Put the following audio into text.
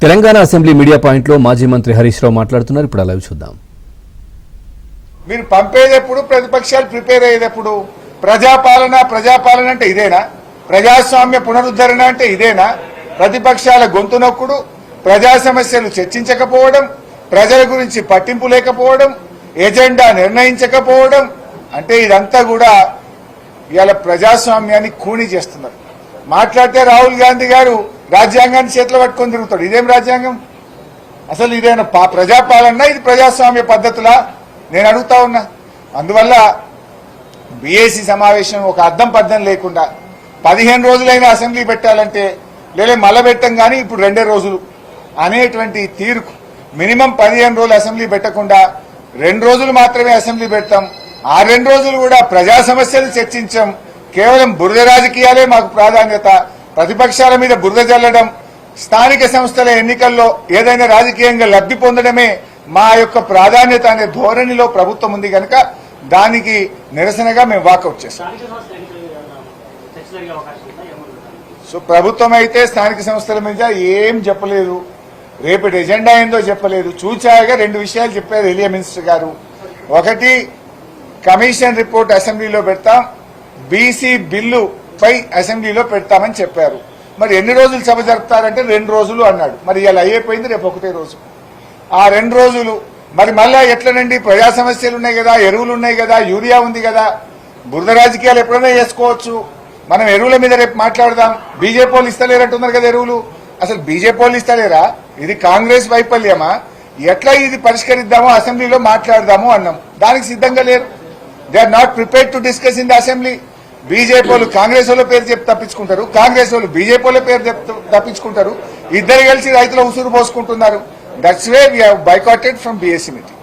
Telangana assembly media point లో మాజీ మంత్రి హరీష్ రావు మాట్లాడుతున్నారు. ఇప్పుడు లైవ్ చూద్దాం. మీరు పంపేటప్పుడు ప్రతిపక్షాలు ప్రిపేర్ అయ్యేటప్పుడు ప్రజాపాలన అంటే ఇదేనా? ప్రజాస్వామ్య పునరుద్ధరణ అంటే ఇదేనా? ప్రతిపక్షాల గొంతు నొక్కుడు, ప్రజా సమస్యలు చర్చించకపోవడం, ప్రజల గురించి పట్టింపు లేకపోవడం, ఎజెండా నిర్ణయించకపోవడం అంటే ఇదంతా కూడా ఇవాళ ప్రజాస్వామ్యాన్ని ఖూనీ చేస్తున్నారు. మాట్లాడితే రాహుల్ గాంధీ గారు రాజ్యాంగాన్ని చేతిలో పట్టుకొని తిరుగుతాడు. ఇదేం రాజ్యాంగం? అసలు ఇదేనా ప్రజాపాలన? ఇది ప్రజాస్వామ్య పద్ధతులా నేను అడుగుతా ఉన్నా. అందువల్ల బీఏసీ సమావేశం ఒక అర్థం పద్ధం లేకుండా 15 రోజులైనా అసెంబ్లీ పెట్టాలంటే లేదా మళ్ళా పెట్టం కానీ ఇప్పుడు 2 రోజులు అనేటువంటి తీరుకు మినిమం 15 రోజులు అసెంబ్లీ పెట్టకుండా 2 రోజులు మాత్రమే అసెంబ్లీ పెడతాం. ఆ 2 రోజులు కూడా ప్రజా సమస్యలు చర్చించాం. కేవలం బురద రాజకీయాలే మాకు ప్రాధాన్యత. ప్రతిపక్షాల మీద బురద జల్లడం, స్థానిక సంస్థల ఎన్నికల్లో ఏదైనా రాజకీయంగా లబ్ధి పొందడమే మా యొక్క ప్రాధాన్యత అనే ధోరణిలో ప్రభుత్వం ఉంది కనుక దానికి నిరసనగా మేము వాకౌట్ చేస్తాం. సో ప్రభుత్వం అయితే స్థానిక సంస్థల మీద ఏం చెప్పలేదు, రేపటి ఎజెండా ఏందో చెప్పలేదు. చూచాయగా 2 విషయాలు చెప్పారు ఎలియా మినిస్టర్ గారు. ఒకటి, కమిషన్ రిపోర్ట్ అసెంబ్లీలో పెడతాం, బీసీ బిల్లు పై అసెంబ్లీలో పెడతామని చెప్పారు. మరి ఎన్ని రోజులు సభ జరుపుతారంటే 2 రోజులు అన్నాడు. మరి ఇలా అయిపోయింది, రేపు 1 రోజు. ఆ 2 రోజులు మరి మళ్ళా ఎట్లనండి? ప్రజా సమస్యలు ఉన్నాయి కదా, ఎరువులు ఉన్నాయి కదా, యూరియా ఉంది కదా, బురద రాజకీయాలు ఎప్పుడైనా చేసుకోవచ్చు. మనం ఎరువుల మీద రేపు మాట్లాడదాం. బీజేపీ వాళ్ళు ఇస్తలేరంటున్నారు కదా ఎరువులు. అసలు బీజేపీ వాళ్ళు ఇస్తలేరా? ఇది కాంగ్రెస్ వైఫల్యమా? ఎట్లా ఇది పరిష్కరిద్దామో అసెంబ్లీలో మాట్లాడదాము అన్నాం. దానికి సిద్ధంగా లేరు. They are not prepared to discuss in the assembly. BJP వాళ్ళు కాంగ్రెస్ వాళ్ళ పేరు చెప్పి తప్పించుకుంటారు, కాంగ్రెస్ వాళ్ళు బీజేపీ వాళ్ళ పేరు తప్పించుకుంటారు. ఇద్దరు కలిసి రైతుల ఉసురు పోసుకుంటున్నారు. That's way we have boycotted from BSC meeting.